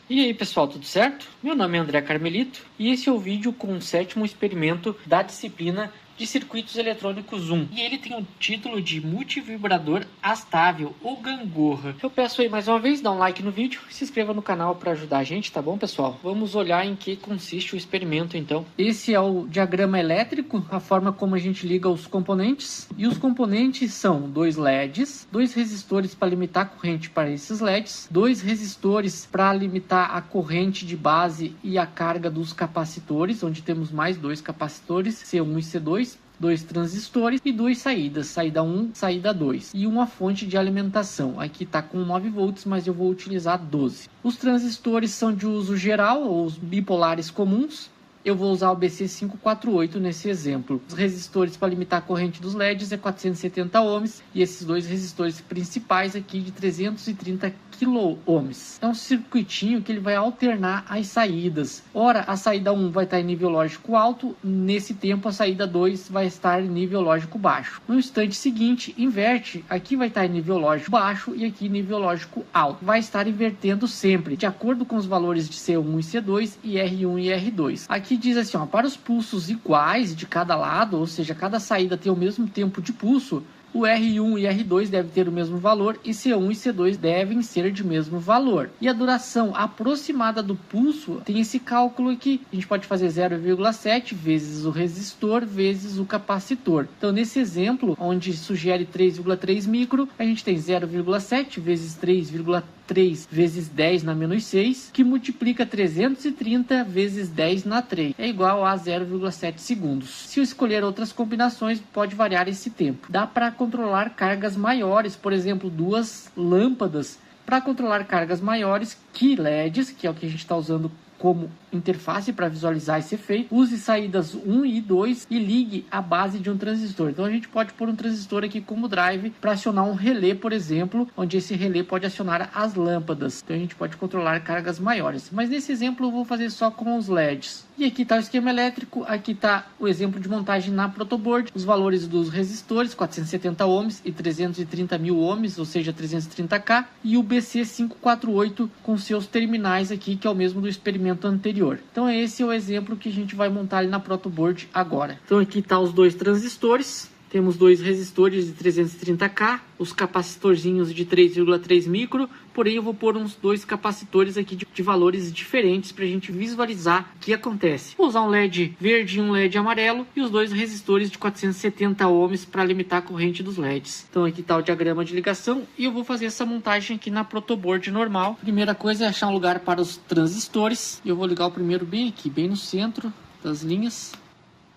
E aí pessoal, tudo certo? Meu nome é André Carmelito e esse é o vídeo com o 7º experimento da disciplina de circuitos eletrônicos 1. E ele tem o título de multivibrador astável ou gangorra. Eu peço aí mais uma vez, dá um like no vídeo e se inscreva no canal para ajudar a gente, tá bom pessoal? Vamos olhar em que consiste o experimento então. Esse é o diagrama elétrico, a forma como a gente liga os componentes. E os componentes são 2 LEDs, 2 resistores para limitar a corrente para esses LEDs, 2 resistores para limitar a corrente de base e a carga dos capacitores, onde temos mais 2 capacitores, C1 e C2, 2 transistores e 2 saídas, saída 1, saída 2 e uma fonte de alimentação. Aqui está com 9 volts, mas eu vou utilizar 12. Os transistores são de uso geral, ou os bipolares comuns. Eu vou usar o BC548 nesse exemplo. Os resistores para limitar a corrente dos LEDs é 470 ohms e esses dois resistores principais aqui de 330 kΩ. É um circuitinho que ele vai alternar as saídas. Ora, a saída 1 vai estar em nível lógico alto, nesse tempo a saída 2 vai estar em nível lógico baixo. No instante seguinte, inverte, aqui vai estar em nível lógico baixo e aqui nível lógico alto. Vai estar invertendo sempre, de acordo com os valores de C1 e C2 e R1 e R2. Aqui diz assim, ó, para os pulsos iguais de cada lado, ou seja, cada saída tem o mesmo tempo de pulso, o R1 e R2 devem ter o mesmo valor e C1 e C2 devem ser de mesmo valor. E a duração aproximada do pulso tem esse cálculo aqui. A gente pode fazer 0,7 vezes o resistor vezes o capacitor. Então, nesse exemplo, onde sugere 3,3 micro, a gente tem 0,7 vezes 3,3 vezes 10 na menos 6, que multiplica 330 vezes 10 na 3. É igual a 0,7 segundos. Se eu escolher outras combinações, pode variar esse tempo. Dá para controlar cargas maiores, por exemplo, 2 lâmpadas. Para controlar cargas maiores, que LEDs, que é o que a gente está usando como interface para visualizar esse efeito, use saídas 1 e 2 e ligue a base de um transistor. Então a gente pode pôr um transistor aqui como drive para acionar um relé, por exemplo, onde esse relé pode acionar as lâmpadas. Então a gente pode controlar cargas maiores. Mas nesse exemplo eu vou fazer só com os LEDs. E aqui está o esquema elétrico, aqui está o exemplo de montagem na protoboard, os valores dos resistores, 470 ohms e 330 mil ohms, ou seja, 330K, e o BC548 com seus terminais aqui, que é o mesmo do experimento anterior. Então esse é o exemplo que a gente vai montar ali na protoboard agora. Então aqui está os 2 transistores. Temos 2 resistores de 330K, os capacitorzinhos de 3,3 micro, porém eu vou pôr uns 2 capacitores aqui de valores diferentes para a gente visualizar o que acontece. Vou usar um LED verde e um LED amarelo e os 2 resistores de 470 ohms para limitar a corrente dos LEDs. Então aqui está o diagrama de ligação e eu vou fazer essa montagem aqui na protoboard normal. Primeira coisa é achar um lugar para os transistores. Eu vou ligar o primeiro bem aqui, bem no centro das linhas,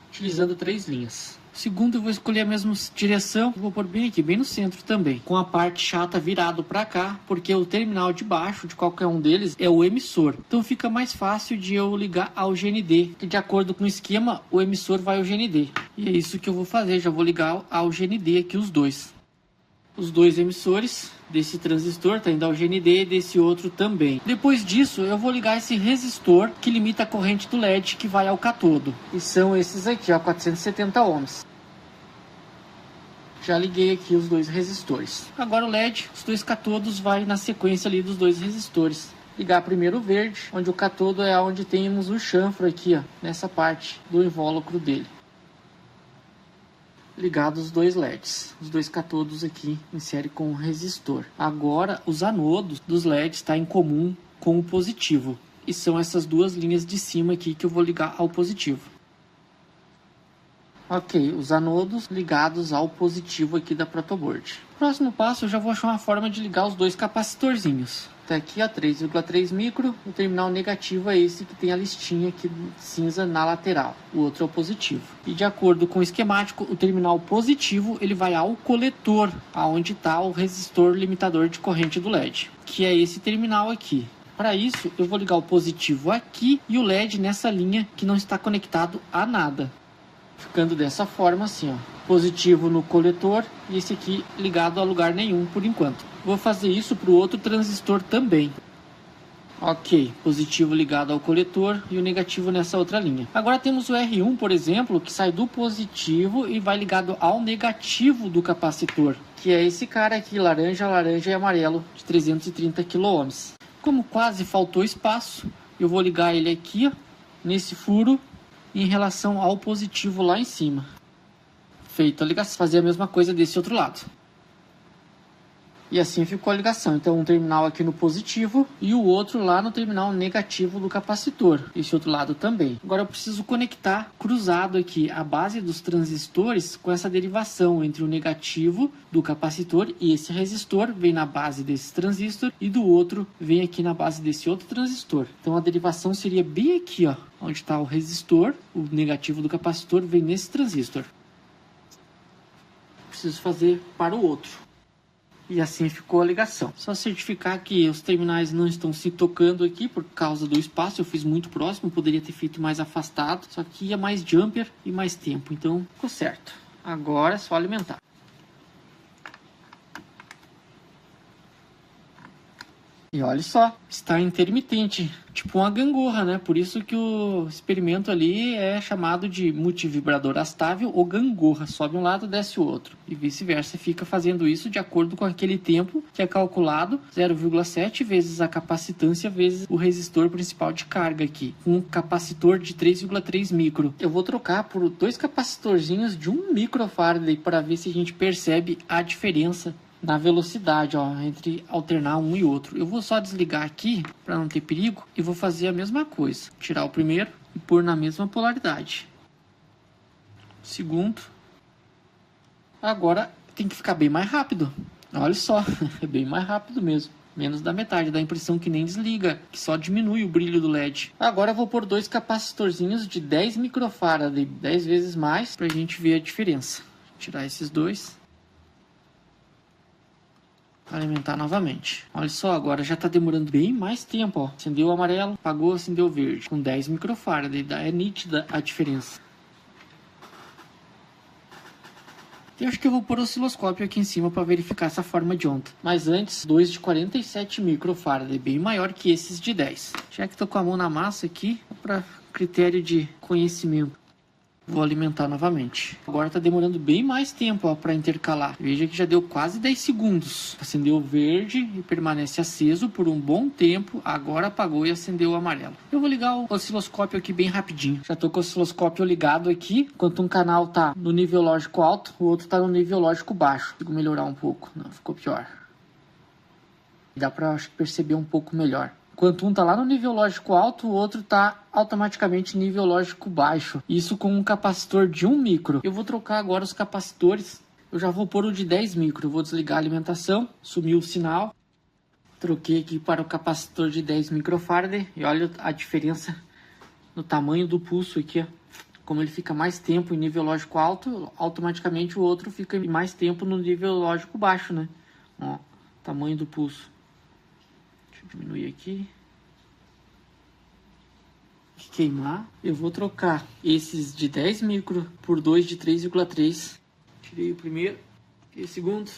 utilizando 3 linhas. Segundo, eu vou escolher a mesma direção, vou pôr bem aqui, bem no centro também, com a parte chata virado para cá, porque o terminal de baixo de qualquer um deles é o emissor. Então fica mais fácil de eu ligar ao GND, que de acordo com o esquema, o emissor vai ao GND. E é isso que eu vou fazer, já vou ligar ao GND aqui os 2. Os 2 emissores desse transistor tá indo ao GND e desse outro também. Depois disso, eu vou ligar esse resistor que limita a corrente do LED que vai ao catodo. E são esses aqui, ó, 470 ohms. Já liguei aqui os 2 resistores. Agora o LED, os 2 catodos, vai na sequência ali dos 2 resistores. Ligar primeiro o verde, onde o catodo é onde temos o chanfro aqui, ó, nessa parte do invólucro dele. Ligados os 2 LEDs, os 2 catodos aqui em série com o resistor. Agora os anodos dos LEDs está em comum com o positivo. E são essas 2 linhas de cima aqui que eu vou ligar ao positivo. Ok, os anodos ligados ao positivo aqui da protoboard. Próximo passo, eu já vou achar uma forma de ligar os 2 capacitorzinhos. Tá aqui, ó, 3,3 micro. O terminal negativo é esse que tem a listinha aqui cinza na lateral. O outro é o positivo. E de acordo com o esquemático, o terminal positivo ele vai ao coletor, aonde está o resistor limitador de corrente do LED, que é esse terminal aqui. Para isso, eu vou ligar o positivo aqui e o LED nessa linha que não está conectado a nada. Ficando dessa forma assim, ó. Positivo no coletor e esse aqui ligado a lugar nenhum por enquanto. Vou fazer isso para o outro transistor também. Ok, positivo ligado ao coletor e o negativo nessa outra linha. Agora temos o R1, por exemplo, que sai do positivo e vai ligado ao negativo do capacitor, que é esse cara aqui, laranja, laranja e amarelo, de 330 kΩ. Como quase faltou espaço, eu vou ligar ele aqui, ó, nesse furo, em relação ao positivo lá em cima. Feito a ligação, fazer a mesma coisa desse outro lado. E assim ficou a ligação. Então um terminal aqui no positivo e o outro lá no terminal negativo do capacitor. Esse outro lado também. Agora eu preciso conectar cruzado aqui a base dos transistores com essa derivação entre o negativo do capacitor e esse resistor vem na base desse transistor e do outro vem aqui na base desse outro transistor. Então a derivação seria bem aqui, ó, onde está o resistor, o negativo do capacitor vem nesse transistor. Preciso fazer para o outro. E assim ficou a ligação. Só certificar que os terminais não estão se tocando aqui por causa do espaço. Eu fiz muito próximo, poderia ter feito mais afastado. Só que ia mais jumper e mais tempo. Então ficou certo. Agora é só alimentar. E olha só, está intermitente, tipo uma gangorra, né? Por isso que o experimento ali é chamado de multivibrador astável ou gangorra. Sobe um lado, desce o outro. E vice-versa, fica fazendo isso de acordo com aquele tempo que é calculado, 0,7 vezes a capacitância vezes o resistor principal de carga aqui. Um capacitor de 3,3 micro. Eu vou trocar por dois capacitorzinhos de 1 microfarad para ver se a gente percebe a diferença na velocidade, ó, entre alternar um e outro. Eu vou só desligar aqui para não ter perigo e vou fazer a mesma coisa. Tirar o primeiro e pôr na mesma polaridade. Segundo. Agora tem que ficar bem mais rápido. Olha só, é bem mais rápido mesmo. Menos da metade, dá a impressão que nem desliga, que só diminui o brilho do LED. Agora eu vou pôr dois capacitorzinhos de 10 microfarad, 10 vezes mais, para a gente ver a diferença. Tirar esses dois. Alimentar novamente. Olha só, agora já está demorando bem mais tempo, ó. Acendeu o amarelo, apagou, acendeu o verde. Com 10 microfarad, é nítida a diferença. Eu acho que eu vou pôr o osciloscópio aqui em cima para verificar essa forma de onda. Mas antes, dois de 47 microfarad, bem maior que esses de 10. Já que estou com a mão na massa aqui, para critério de conhecimento. Vou alimentar novamente. Agora está demorando bem mais tempo para intercalar. Veja que já deu quase 10 segundos. Acendeu o verde e permanece aceso por um bom tempo. Agora apagou e acendeu o amarelo. Eu vou ligar o osciloscópio aqui bem rapidinho. Já estou com o osciloscópio ligado aqui. Enquanto um canal está no nível lógico alto, o outro está no nível lógico baixo. Consigo melhorar um pouco. Não, ficou pior. Dá para perceber um pouco melhor. Enquanto um está lá no nível lógico alto, o outro está automaticamente em nível lógico baixo. Isso com um capacitor de 1 micro. Eu vou trocar agora os capacitores. Eu já vou pôr o de 10 micro. Eu vou desligar a alimentação, sumiu o sinal. Troquei aqui para o capacitor de 10 microfarad. E olha a diferença no tamanho do pulso aqui, ó. Como ele fica mais tempo em nível lógico alto, automaticamente o outro fica mais tempo no nível lógico baixo, né? Ó, tamanho do pulso. Diminuir aqui. Queimar. Eu vou trocar esses de 10 micro por dois de 3,3. Tirei o primeiro e o segundo.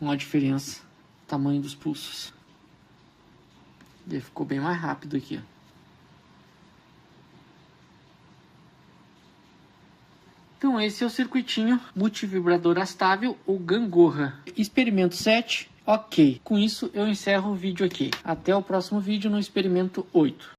Uma diferença. Tamanho dos pulsos. Ele ficou bem mais rápido aqui, ó. Então esse é o circuitinho multivibrador astável ou gangorra. Experimento 7. Ok, com isso eu encerro o vídeo aqui. Até o próximo vídeo no experimento 8.